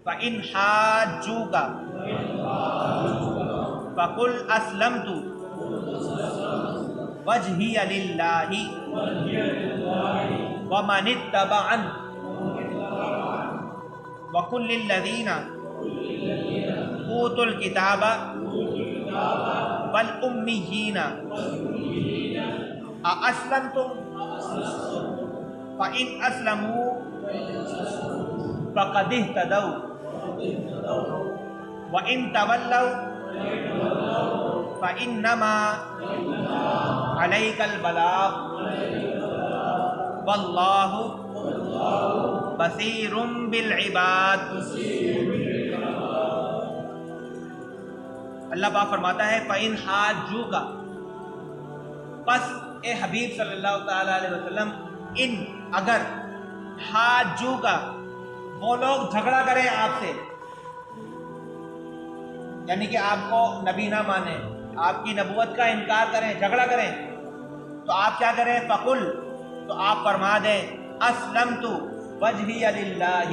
فَإِنْ حَاجُّوكَ فَقُلْ أَسْلَمْتُ وَجْهِيَ لِلَّهِ وَمَنِ اتَّبَعَنِ وَقُلْ لِلَّذِينَ أُوتُوا الْكِتَابَ وَالْأُمِّيِّينَ أَأَسْلَمْتُمْ فَإِنْ أَسْلَمُوا فَقَدِ اهْتَدَوْا وَإِنْ تَوَلَّوْا فَإِنَّمَا عَلَيْكَ الْبَلَاغُ وَاللَّهُ بَصِيرٌ بِالْعِبَادِ۔ اللہ پاک فرماتا ہے فَإِنْ حَاجُّوكَ، پس اے حبیب صلی اللہ تعالیٰ علیہ وسلم، ان اگر حاجُّوكَ وہ لوگ جھگڑا کریں آپ سے، یعنی کہ آپ کو نبی نہ مانیں، آپ کی نبوت کا انکار کریں، جھگڑا کریں، تو آپ کیا کریں؟ فَقُلْ، تو آپ فرما دیں أَسْلَمْتُ وَجْهِيَ لِلَّهِ،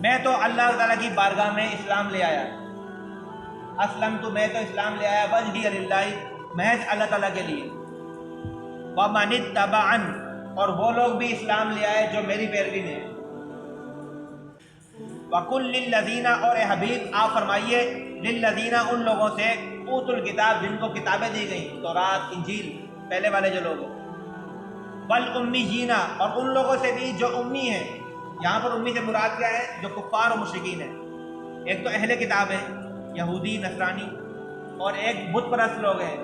میں تو اللہ تعالیٰ کی بارگاہ میں اسلام لے آیا، اسلمت، میں تو اسلام لے آیا، وجہی للہ، محض اللہ تعالیٰ کے لیے، وَمَنِ اتَّبَعَنِ، اور وہ لوگ بھی اسلام لے آئے جو میری پیروی میں ہیں، وَقُلْ لِلَّذِينَ، اور اے حبیب آپ فرمائیے لِلَّذِينَ ان لوگوں سے اوتوا الکتاب جن کو کتابیں دی گئیں، تورات، انجیل، پہلے والے جو لوگ ہیں، وَالْأُمِّيِّينَ، اور ان لوگوں سے بھی جو امی ہیں، یہاں پر امی سے مراد کیا ہے؟ جو کفار و مشرکین ہیں، ایک تو اہل کتاب ہے یہودی نصرانی، اور ایک بت پرست لوگ ہیں،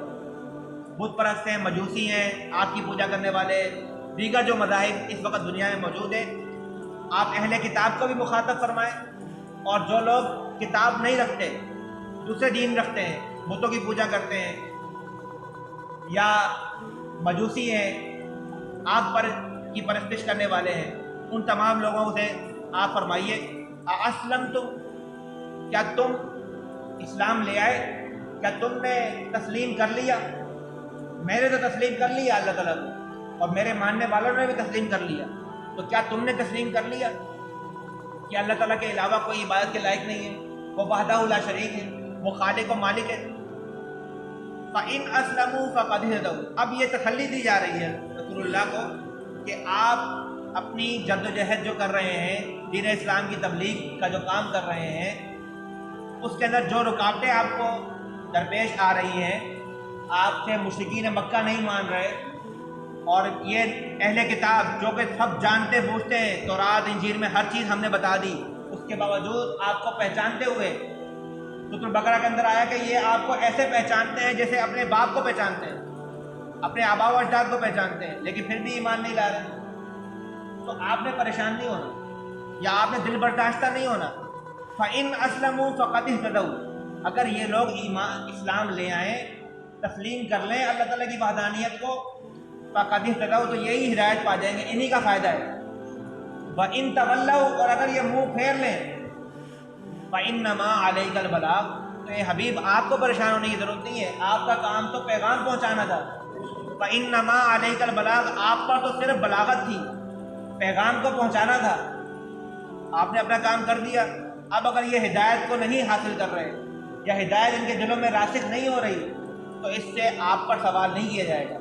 بت پرست ہیں، مجوسی ہیں، آگ کی پوجا کرنے والے، دیگر جو مذاہب اس وقت دنیا میں موجود ہیں، آپ اہل کتاب کو بھی مخاطب فرمائیں، اور جو لوگ کتاب نہیں رکھتے، دوسرے دین رکھتے ہیں، بتوں کی پوجا کرتے ہیں، یا مجوسی ہیں، آگ پر کی پرستش کرنے والے ہیں، ان تمام لوگوں سے آپ فرمائیے أَأَسْلَمْتُمْ، کیا تم اسلام لے آئے؟ کیا تم نے تسلیم کر لیا؟ میں نے تو تسلیم کر لیا اللہ تعالیٰ کو، اور میرے ماننے والوں نے بھی تسلیم کر لیا، تو کیا تم نے تسلیم کر لیا کہ اللہ تعالیٰ کے علاوہ کوئی عبادت کے لائق نہیں ہے، وہ وحدہ لا شریک ہے، وہ خالق و مالک ہے؟ فَإِنْ أَسْلَمُوا فَقَدِ اهْتَدَوْا، اب یہ تسلی دی جا رہی ہے رسول اللہ کو کہ آپ اپنی جد و جہد جو کر رہے ہیں، دین اسلام کی تبلیغ کا جو کام کر رہے ہیں، اس کے اندر جو رکاوٹیں آپ کو درپیش آ رہی ہیں، آپ سے مشرکین مکہ نہیں مان رہے، اور یہ اہل کتاب جو کہ سب جانتے بوجھتے ہیں، تورات انجیل میں ہر چیز ہم نے بتا دی، اس کے باوجود آپ کو پہچانتے ہوئے، سورۃ البقرہ کے اندر آیا کہ یہ آپ کو ایسے پہچانتے ہیں جیسے اپنے باپ کو پہچانتے ہیں، اپنے آباء و اجداد کو پہچانتے ہیں، لیکن پھر بھی ایمان نہیں لا رہے، تو آپ نے پریشان نہیں ہونا، یا آپ نے دل برداشتہ نہیں ہونا۔ فَإِنْ أَسْلَمُوا فَقَدِ اهْتَدَوْا، اگر یہ لوگ اسلام لے آئیں، تسلیم کر لیں اللہ تعالیٰ کی وحدانیت کو، فَقَدِ اهْتَدَوْا، تو یہی ہدایت پا جائیں گے، انہی کا فائدہ ہے۔ وَإِنْ تَوَلَّوْا، اور اگر یہ منہ پھیر لیں، فَإِنَّمَا عَلَيْكَ الْبَلَاغُ، تو اے حبیب آپ کو پریشان ہونے کی ضرورت نہیں ہے، آپ کا کام تو پیغام پہنچانا تھا۔ فَإِنَّمَا عَلَيْكَ الْبَلَاغُ، آپ پر تو صرف بلاغت تھی، پیغام کو پہنچانا تھا، آپ نے اپنا کام کر دیا۔ اب اگر یہ ہدایت کو نہیں حاصل کر رہے، یا ہدایت ان کے دلوں میں راسخ نہیں ہو رہی، تو اس سے آپ پر سوال نہیں کیا جائے گا۔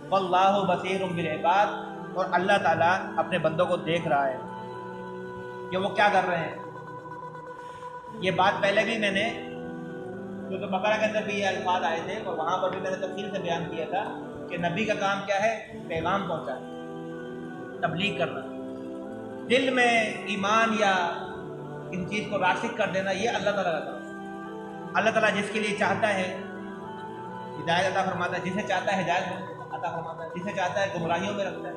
واللہ بصیر بالعباد، اور اللہ تعالیٰ اپنے بندوں کو دیکھ رہا ہے کہ وہ کیا کر رہے ہیں۔ یہ بات پہلے بھی میں نے سورۃ بقرہ کے اندر بھی یہ الفاظ آئے تھے، اور وہاں پر بھی میں نے تفصیل سے بیان کیا تھا کہ نبی کا کام کیا ہے؟ پیغام پہنچانا، تبلیغ کرنا، دل میں ایمان یا ان چیز کو راسخ کر دینا، یہ اللہ تعالیٰ کا کام ہے۔ اللہ تعالیٰ جس کے لیے چاہتا ہے ہدایت عطا فرماتا ہے، جسے چاہتا ہے ہدایت عطا فرماتا ہے، جسے چاہتا ہے گمراہیوں میں رکھتا ہے،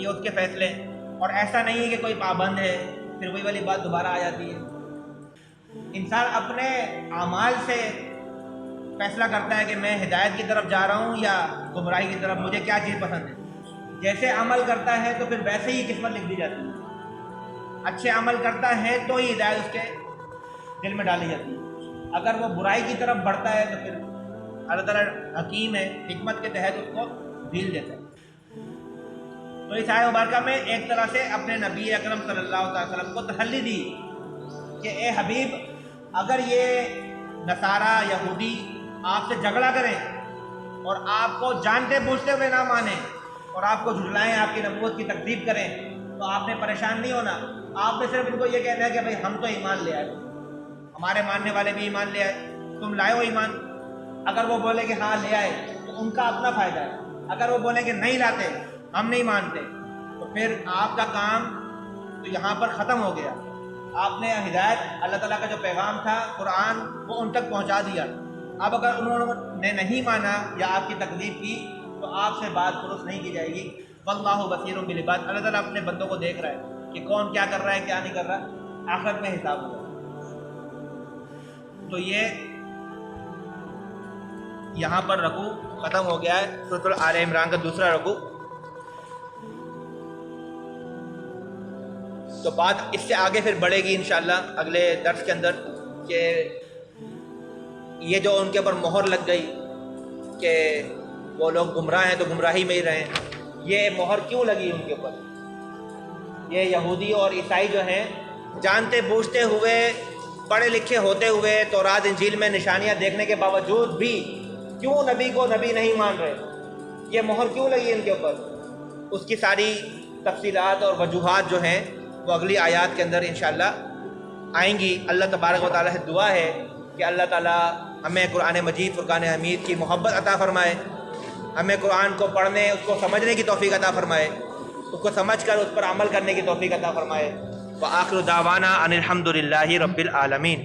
یہ اس کے فیصلے ہیں۔ اور ایسا نہیں ہے کہ کوئی پابند ہے، پھر وہی والی بات دوبارہ آ جاتی ہے۔ انسان اپنے اعمال سے فیصلہ کرتا ہے کہ میں ہدایت کی طرف جا رہا ہوں یا گمراہی کی طرف، مجھے کیا چیز پسند ہے۔ جیسے عمل کرتا ہے تو پھر ویسے ہی قسمت لکھ دی جاتی ہے، اچھے عمل کرتا ہے تو ہی ہدایت اس کے دل میں ڈالی جاتی ہے، اگر وہ برائی کی طرف بڑھتا ہے تو پھر اللہ تعالیٰ حکیم ہے، حکمت کے تحت اس کو ڈھیل دیتا ہے۔ تو اس آیت مبارکہ میں ایک طرح سے اپنے نبی اکرم صلی اللہ علیہ وسلم کو تسلی دی کہ اے حبیب، اگر یہ نصارہ یہودی آپ سے جھگڑا کریں اور آپ کو جانتے بوجھتے ہوئے نہ مانیں اور آپ کو جھٹلائیں، آپ کی نبوت کی تکذیب کریں، تو آپ نے پریشان نہیں ہونا. آپ نے صرف ان کو یہ کہنا ہے کہ بھئی ہم تو ایمان لے آئے، ہمارے ماننے والے بھی ایمان لے آئے، تم لائے ہو ایمان. اگر وہ بولے کہ ہاں لے آئے تو ان کا اپنا فائدہ ہے. اگر وہ بولے کہ نہیں لاتے، ہم نہیں مانتے، تو پھر آپ کا کام تو یہاں پر ختم ہو گیا. آپ نے ہدایت، اللہ تعالیٰ کا جو پیغام تھا قرآن، وہ ان تک پہنچا دیا. اب اگر انہوں نے نہیں مانا یا آپ کی تکلیف کی تو آپ سے بات درست نہیں کی جائے گی. واللہ بصیر بالعباد. اللہ تعالیٰ اپنے بندوں کو دیکھ رہا ہے کہ کون کیا کر رہا ہے، کیا نہیں کر رہا. آخرت میں حساب ہوگا. تو یہ یہاں پر رکوع ختم ہو گیا ہے، سورۃ آل عمران کا دوسرا رکوع. تو بات اس سے آگے پھر بڑھے گی انشاءاللہ اگلے درس کے اندر، کہ یہ جو ان کے اوپر مہر لگ گئی کہ وہ لوگ گمراہ ہیں تو گمراہی میں ہی رہیں، یہ مہر کیوں لگی ان کے اوپر. یہ یہودی اور عیسائی جو ہیں جانتے بوجھتے ہوئے، پڑھے لکھے ہوتے ہوئے، تورات انجیل میں نشانیاں دیکھنے کے باوجود بھی کیوں نبی کو نبی نہیں مان رہے، یہ مہر کیوں لگی ان کے اوپر. اس کی ساری تفصیلات اور وجوہات جو ہیں وہ اگلی آیات کے اندر انشاءاللہ آئیں گی. اللہ تبارک و تعالیٰ سے دعا ہے کہ اللہ تعالیٰ ہمیں قرآن مجید فرقان حمید کی محبت عطا فرمائے، ہمیں قرآن کو پڑھنے، اس کو سمجھنے کی توفیق عطا فرمائے، اس کو سمجھ کر اس پر عمل کرنے کی توفیق عطا فرمائے. وآخر دعوانا ان الحمد للہ رب العالمین.